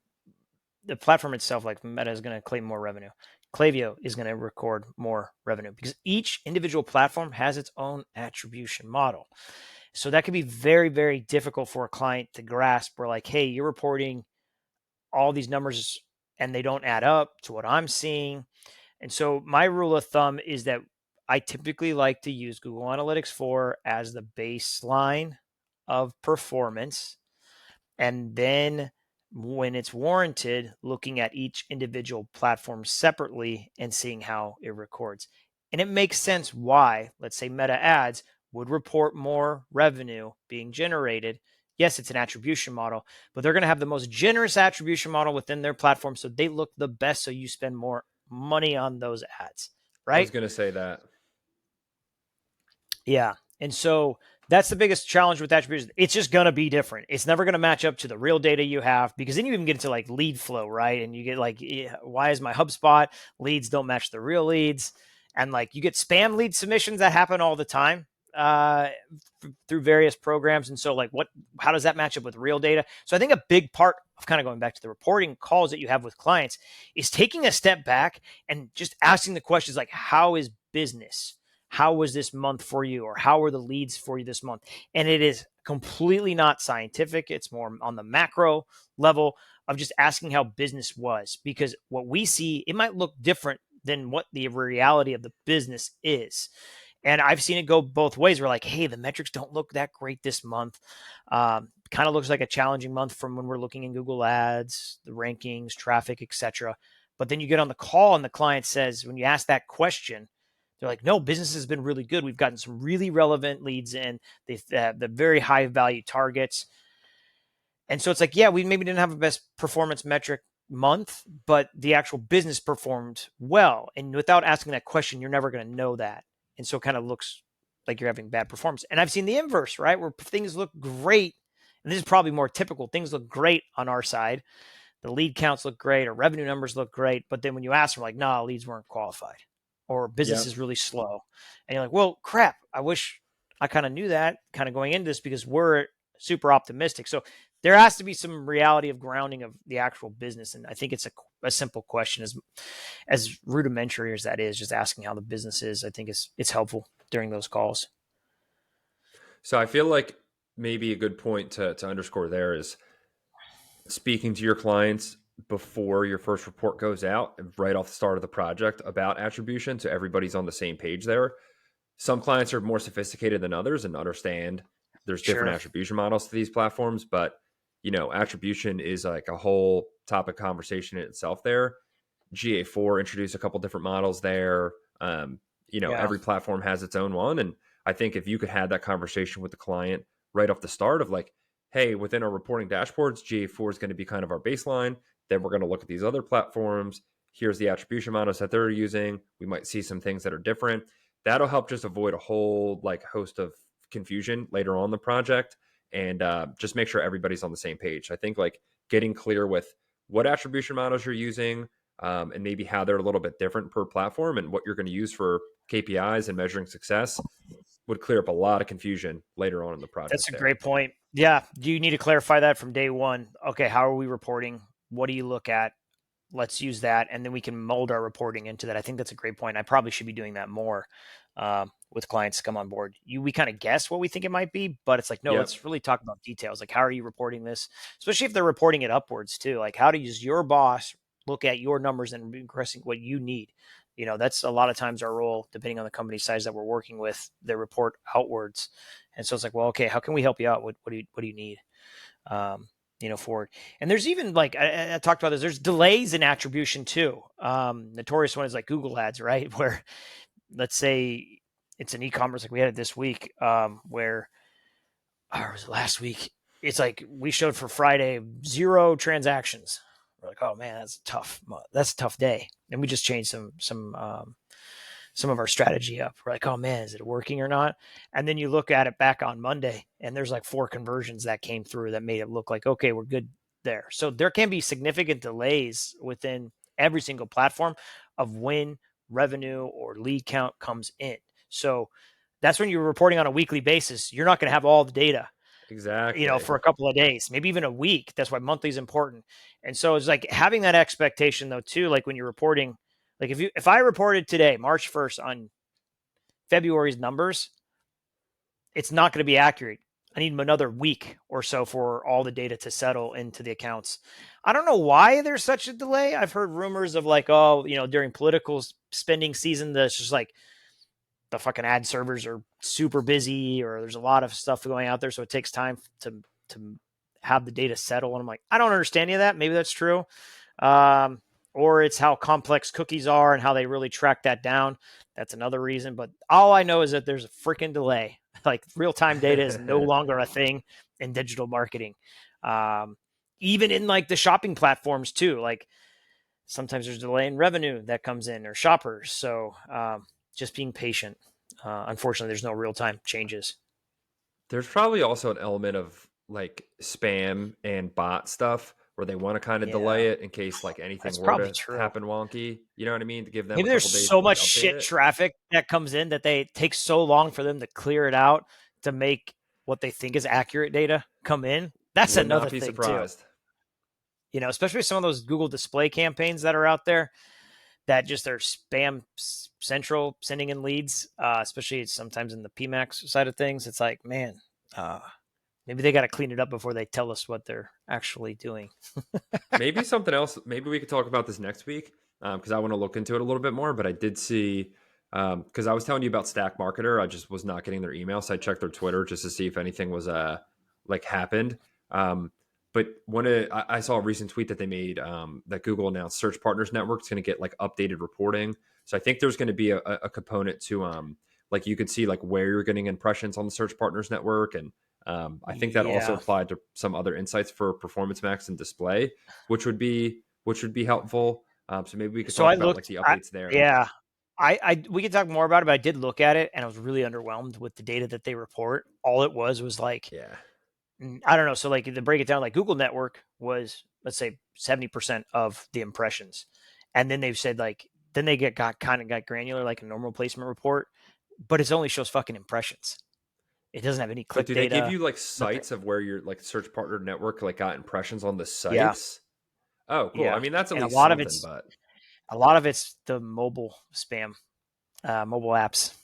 B: the platform itself, like Meta is going to claim more revenue. Klaviyo is going to record more revenue because each individual platform has its own attribution model. So that can be very, very difficult for a client to grasp. We're like, hey, you're reporting all these numbers and they don't add up to what I'm seeing. And so my rule of thumb is that I typically like to use Google Analytics 4 as the baseline of performance. And then when it's warranted, looking at each individual platform separately and seeing how it records. And it makes sense why, let's say, Meta Ads would report more revenue being generated. Yes, it's an attribution model, but they're going to have the most generous attribution model within their platform. So they look the best. So you spend more money on those ads,
A: I was
B: right?
A: going to say that.
B: Yeah. And so that's the biggest challenge with attribution. It's just going to be different. It's never going to match up to the real data you have because then you even get into like lead flow, right? And you get like, why is my HubSpot leads don't match the real leads? And like you get spam lead submissions that happen all the time through various programs. And so like how does that match up with real data? So I think a big part of kind of going back to the reporting calls that you have with clients is taking a step back and just asking the questions like, how is business? How was this month for you? Or how were the leads for you this month? And it is completely not scientific. It's more on the macro level of just asking how business was, because what we see, it might look different than what the reality of the business is. And I've seen it go both ways. We're like, hey, the metrics don't look that great this month. Kind of looks like a challenging month from when we're looking in Google Ads, the rankings, traffic, etc. But then you get on the call and the client says, when you ask that question, they're like, no, business has been really good. We've gotten some really relevant leads in. They've the very high value targets. And so it's like, yeah, we maybe didn't have a best performance metric month, but the actual business performed well. And without asking that question, you're never going to know that. And so it kind of looks like you're having bad performance. And I've seen the inverse, right? Where things look great. And this is probably more typical. Things look great on our side. The lead counts look great or revenue numbers look great. But then when you ask them, like, nah, leads weren't qualified or business
A: Yep.
B: is really slow. And you're like, well, crap, I wish I kind of knew that kind of going into this because we're super optimistic. So there has to be some reality of grounding of the actual business. And I think it's a simple question as rudimentary as that is, just asking how the business is. I think it's helpful during those calls.
A: So I feel like maybe a good point to underscore there is speaking to your clients before your first report goes out, right off the start of the project about attribution, so everybody's on the same page there. Some clients are more sophisticated than others and understand there's different
B: Sure.
A: attribution models to these platforms, but attribution is like a whole topic conversation in itself there. GA4 introduced a couple different models there.
B: Yeah.
A: Every platform has its own one. And I think if you could have that conversation with the client right off the start of like, hey, within our reporting dashboards, GA4 is going to be kind of our baseline. Then we're going to look at these other platforms. Here's the attribution models that they're using. We might see some things that are different. That'll help just avoid a whole like host of confusion later on the project and just make sure everybody's on the same page. I think like getting clear with what attribution models you're using, and maybe how they're a little bit different per platform and what you're going to use for KPIs and measuring success would clear up a lot of confusion later on in the
B: That's
A: project
B: a
A: there.
B: great point. Yeah. Do you need to clarify that from day one? Okay. How are we reporting? What do you look at? Let's use that. And then we can mold our reporting into that. I think that's a great point. I probably should be doing that more with clients to come on board. We kind of guess what we think it might be, but it's like, no,
A: Yep.
B: let's really talk about details. Like, how are you reporting this? Especially if they're reporting it upwards too. Like, how does your boss look at your numbers and requesting what you need? That's a lot of times our role, depending on the company size that we're working with, they report outwards. And so it's like, well, okay, how can we help you out? What do you need? Forward. And there's even like I talked about this. There's delays in attribution too. Notorious one is like Google Ads, right? Where let's say it's an e-commerce like we had it this week, where or was it last week? It's like we showed for Friday 0 transactions. We're like, oh man, that's tough. That's a tough day. And we just changed some of our strategy up. We're like, oh man, is it working or not? And then you look at it back on Monday, and there's like 4 conversions that came through that made it look like, okay, we're good there. So there can be significant delays within every single platform of when revenue or lead count comes in. So that's when you're reporting on a weekly basis. You're not going to have all the data,
A: Exactly.
B: for a couple of days, maybe even a week. That's why monthly is important. And so it's like having that expectation though, too, like when you're reporting, Like if I reported today, March 1st, on February's numbers, it's not going to be accurate. I need another week or so for all the data to settle into the accounts. I don't know why there's such a delay. I've heard rumors of like, oh, during political spending season, that's just like the fucking ad servers are super busy, or there's a lot of stuff going out there, so it takes time to have the data settle. And I'm like, I don't understand any of that. Maybe that's true. Um, or it's how complex cookies are and how they really track that down. That's another reason. But all I know is that there's a freaking delay. Like real time data is no longer a thing in digital marketing. Um, Even in like the shopping platforms too. Like sometimes there's a delay in revenue that comes in or shoppers. So just being patient. Unfortunately, there's no real time changes.
A: There's probably also an element of like spam and bot stuff where they want to kind of
B: Yeah,
A: delay it in case like anything
B: that's
A: were
B: probably
A: to
B: true.
A: happen wonky. You know what I mean? To give them a
B: Maybe there's
A: couple days
B: so
A: to like
B: much
A: update
B: shit
A: it.
B: traffic that comes in that they take so long for them to clear it out to make what they think is accurate data come in. That's
A: Would not
B: another
A: be
B: thing too.
A: surprised.
B: Especially some of those Google display campaigns that are out there that just are spam central sending in leads, especially sometimes in the PMAX side of things. It's like, man, uh, maybe they got to clean it up before they tell us what they're actually doing.
A: Maybe something else. Maybe we could talk about this next week because I want to look into it a little bit more. But I did see because I was telling you about Stack Marketer. I just was not getting their email, so I checked their Twitter just to see if anything was like happened. Um, but I saw a recent tweet that they made that Google announced Search Partners Network is going to get like updated reporting. So I think there's going to be a component to like you could see like where you're getting impressions on the Search Partners Network, and I think that also
B: Yeah.
A: applied to some other insights for Performance Max and Display, which would be helpful. So maybe we could
B: So
A: talk
B: I
A: about like
B: looked.
A: the updates there.
B: Yeah, we could talk more about it, but I did look at it and I was really underwhelmed with the data that they report. All it was like
A: Yeah.
B: I don't know. So like to break it down, like Google Network was, let's say, 70% of the impressions, and then they've said like then they got kind of got granular like a normal placement report, but it only shows fucking impressions. It doesn't have any
A: But
B: click
A: do they give
B: data,
A: you like
B: nothing.
A: sites of where your like Search Partner Network like got impressions on the
B: Yeah,
A: sites? Oh, cool. I
B: yeah,
A: mean, that's at
B: and
A: least something, but
B: a lot of it's the mobile spam, mobile apps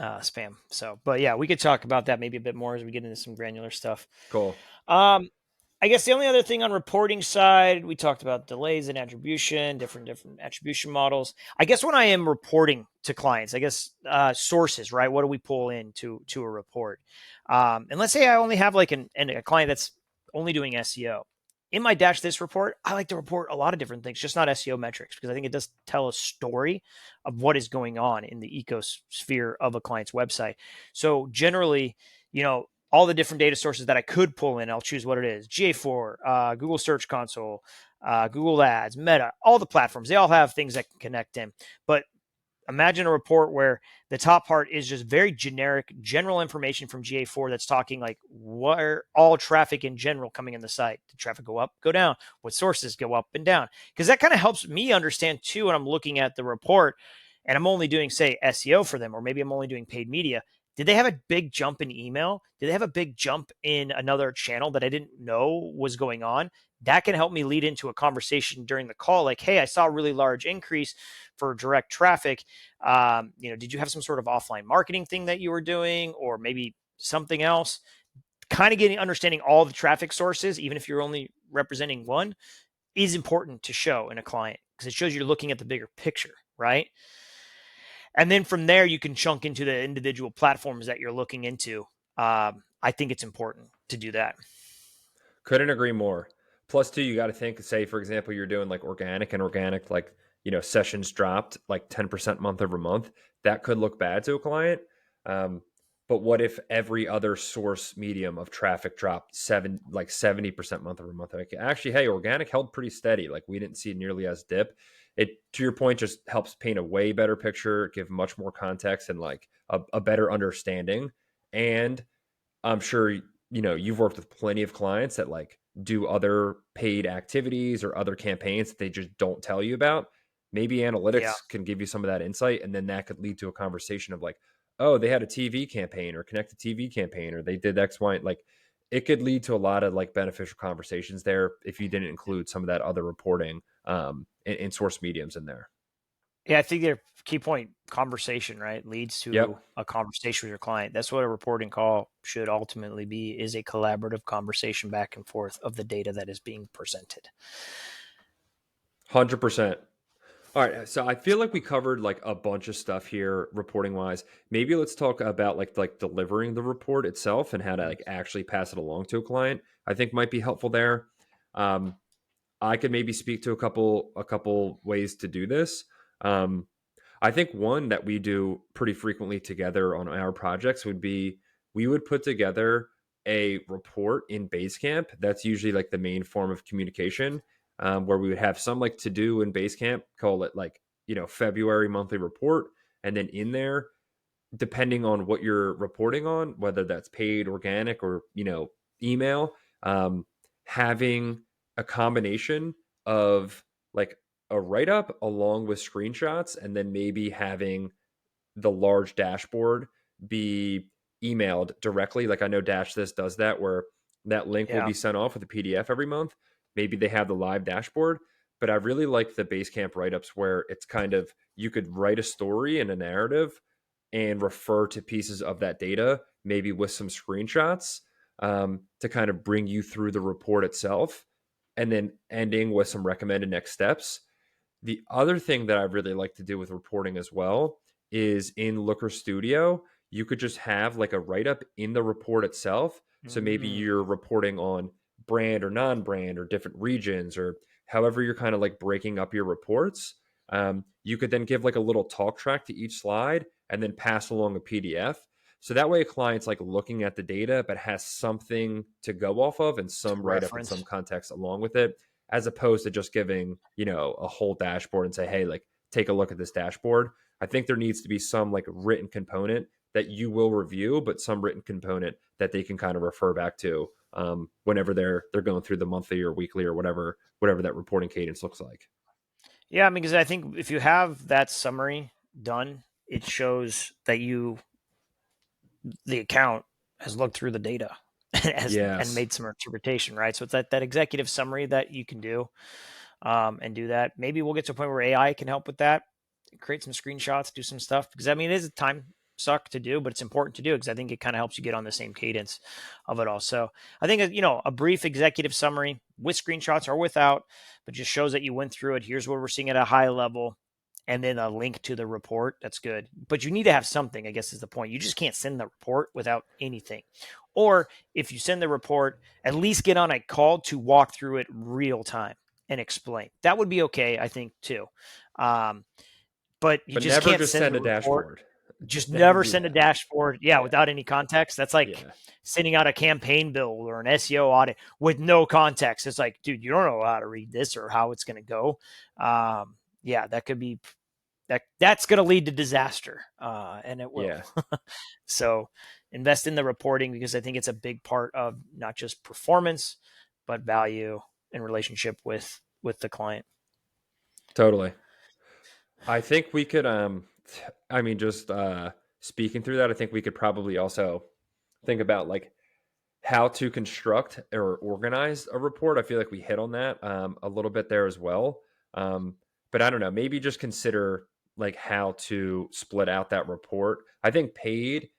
B: spam. So, but yeah, we could talk about that maybe a bit more as we get into some granular stuff.
A: cool.
B: Um, I guess the only other thing on reporting side, we talked about delays in attribution, different attribution models. I guess when I am reporting to clients, I guess sources, right? What do we pull in to a report? And let's say I only have like a client that's only doing SEO. In my Dash This report, I like to report a lot of different things, just not SEO metrics, because I think it does tell a story of what is going on in the ecosphere of a client's website. So generally, all the different data sources that I could pull in, I'll choose what it is: GA4, Google Search Console, Google Ads, Meta, all the platforms. They all have things that can connect in. But imagine a report where the top part is just very generic, general information from GA4 that's talking like where all traffic in general coming in the site. Did traffic go up, go down? What sources go up and down? Because that kind of helps me understand too when I'm looking at the report and I'm only doing, say, SEO for them, or maybe I'm only doing paid media. Did they have a big jump in email? Did they have a big jump in another channel that I didn't know was going on? That can help me lead into a conversation during the call, like, hey, I saw a really large increase for direct traffic. Did you have some sort of offline marketing thing that you were doing, or maybe something else? Kind of getting understanding all the traffic sources, even if you're only representing one, is important to show in a client because it shows you're looking at the bigger picture, right? And then from there, you can chunk into the individual platforms that you're looking into. I think it's important to do that.
A: Couldn't agree more. Plus, too, you got to think, say, for example, you're doing like organic, like, sessions dropped like 10% month over month. That could look bad to a client. Um, but what if every other source medium of traffic dropped 70% month over month? Like, actually, hey, organic held pretty steady. Like, we didn't see nearly as dip. It, to your point, just helps paint a way better picture, give much more context and like a better understanding. And I'm sure you've worked with plenty of clients that like do other paid activities or other campaigns that they just don't tell you about. Maybe
B: Yeah.
A: analytics can give you some of that insight, and then that could lead to a conversation of like, oh, they had a TV campaign or connected TV campaign, or they did X, Y. Like, it could lead to a lot of like beneficial conversations there if you didn't include some of that other reporting in source mediums in there.
B: Yeah, I think their key point conversation, right, leads to
A: Yep.
B: a conversation with your client. That's what a reporting call should ultimately be, is a collaborative conversation back and forth of the data that is being presented.
A: 100%. All right, so I feel like we covered like a bunch of stuff here reporting wise. Maybe let's talk about like delivering the report itself and how to like actually pass it along to a client. I think might be helpful there. Um, I could maybe speak to a couple ways to do this. Um, I think one that we do pretty frequently together on our projects would be we would put together a report in Basecamp. That's usually like the main form of communication, where we would have some like to do in Basecamp, call it like, February monthly report. And then in there, depending on what you're reporting on, whether that's paid, organic, or email, having a combination of like a write up along with screenshots, and then maybe having the large dashboard be emailed directly. Like I know Dash This does that, where that link will
B: Yeah.
A: be sent off with a PDF every month. Maybe they have the live dashboard, but I really like the Basecamp write ups where it's kind of you could write a story and a narrative and refer to pieces of that data, maybe with some screenshots, to kind of bring you through the report itself, and then ending with some recommended next steps. The other thing that I really like to do with reporting as well is in Looker Studio, you could just have like a write up in the report itself. So maybe
B: Mm,
A: you're reporting on brand or non brand or different regions, or however you're kind of like breaking up your reports. You could then give like a little talk track to each slide and then pass along a PDF. So that way a client's like looking at the data, but has something to go off of and
B: to
A: some write up and some
B: reference.
A: context along with it, as opposed to just giving, a whole dashboard and say, hey, like, take a look at this dashboard. I think there needs to be some like written component that you will review, but some written component that they can kind of refer back to, whenever they're going through the monthly or weekly or whatever that reporting cadence looks like.
B: Yeah, I mean, because I think if you have that summary done, it shows that the account has looked through the data and
A: Yes,
B: made some interpretation, right? So it's that executive summary that you can do, and do that. Maybe we'll get to a point where AI can help with that, create some screenshots, do some stuff, because I mean, it is a time suck to do, but it's important to do because I think it kind of helps you get on the same cadence of it all. So I think, a brief executive summary with screenshots or without, but just shows that you went through it. Here's what we're seeing at a high level, and then a link to the report. That's good. But you need to have something, I guess, is the point. You just can't send the report without anything. Or if you send the report, at least get on a call to walk through it real time and explain. That would be okay, I think, too. Um, but you
A: but
B: just
A: never
B: can't
A: just
B: send
A: send
B: the
A: a
B: report.
A: dashboard.
B: Just
A: Never
B: never
A: do
B: send a
A: that.
B: dashboard, yeah,
A: Yeah,
B: without any context. That's like
A: yeah,
B: sending out a campaign bill or an SEO audit with no context. It's like, dude, you don't know how to read this or how it's going to go. Yeah, that could be that's going to lead to disaster, and it will.
A: yeah.
B: So invest in the reporting because I think it's a big part of not just performance, but value and relationship with the client.
A: Totally. I think we could I mean, just speaking through that, I think we could probably also think about like how to construct or organize a report. I feel like we hit on that a little bit there as well. But I don't know, maybe just consider like how to split out that report. I think paid,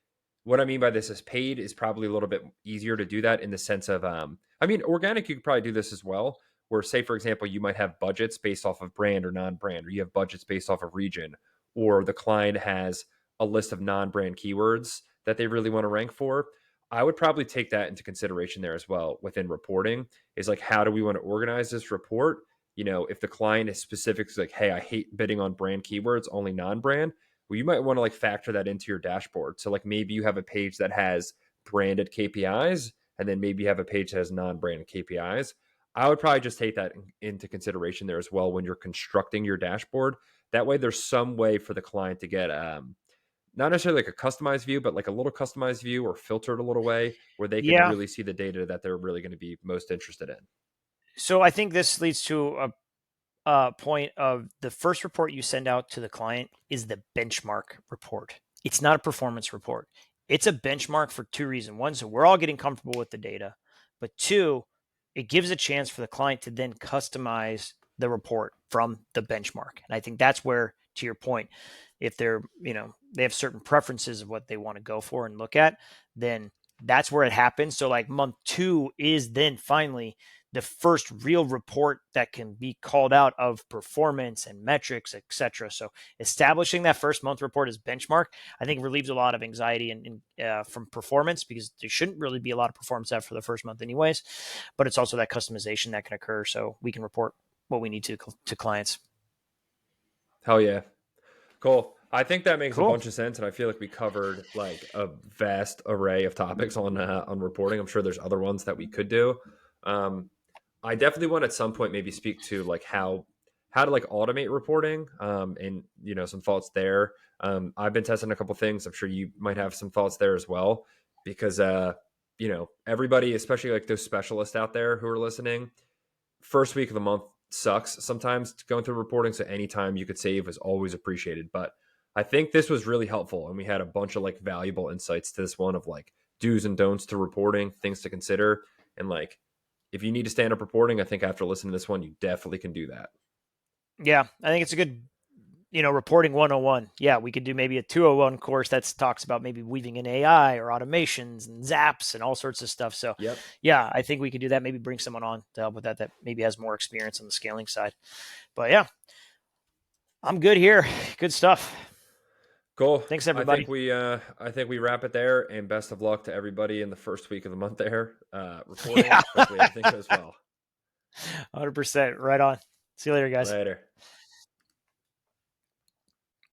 A: what I mean by this is paid is probably a little bit easier to do that in the sense of, I mean, organic, you could probably do this as well. Where, say, for example, you might have budgets based off of brand or non brand, or you have budgets based off of region, or the client has a list of non brand keywords that they really want to rank for. I would probably take that into consideration there as well within reporting, is like, how do we want to organize this report? If the client is specific, like, hey, I hate bidding on brand keywords, only non brand, well, you might want to like factor that into your dashboard. So, like, maybe you have a page that has branded KPIs, and then maybe you have a page that has non branded KPIs. I would probably just take that into consideration there as well when you're constructing your dashboard. That way, there's some way for the client to get, not necessarily like a customized view, but like a little customized view or filtered a little way where they can
B: Yeah.
A: really see the data that they're really going to be most interested in.
B: So I think this leads to a point of the first report you send out to the client is the benchmark report. It's not a performance report. It's a benchmark for two reasons. One, so we're all getting comfortable with the data, but two, it gives a chance for the client to then customize the report from the benchmark. And I think that's where to your point, if they're, they have certain preferences of what they want to go for and look at, then that's where it happens. So like month 2 is then finally the first real report that can be called out of performance and metrics, etc. So establishing that first month report as benchmark, I think relieves a lot of anxiety from performance, because there shouldn't really be a lot of performance after the first month anyways, but it's also that customization that can occur so we can report what we need to clients.
A: Hell yeah. Cool. I think that makes a
B: Cool.
A: bunch of sense, and I feel like we covered like a vast array of topics on reporting. I'm sure there's other ones that we could do. Um, I definitely want at some point maybe speak to like how to like automate reporting, and some thoughts there. I've been testing a couple things. I'm sure you might have some thoughts there as well, because everybody, especially like those specialists out there who are listening, first week of the month sucks sometimes going through reporting. So anytime you could save is always appreciated. But I think this was really helpful. And we had a bunch of like valuable insights to this one of like do's and don'ts to reporting, things to consider. And like, if you need to stand up reporting, I think after listening to this one, you definitely can do that.
B: Yeah, I think it's a good, reporting 101. Yeah, we could do maybe a 201 course that talks about maybe weaving in AI or automations and zaps and all sorts of stuff. So,
A: Yep.
B: yeah, I think we could do that. Maybe bring someone on to help with that maybe has more experience on the scaling side. But yeah, I'm good here. Good stuff.
A: Cool.
B: Thanks,
A: I
B: everybody.
A: think we wrap it there, and best of luck to everybody in the first week of the month there, reporting.
B: Yeah,
A: Hopefully everything goes well.
B: 100%. Right on. See you later, guys.
A: Later.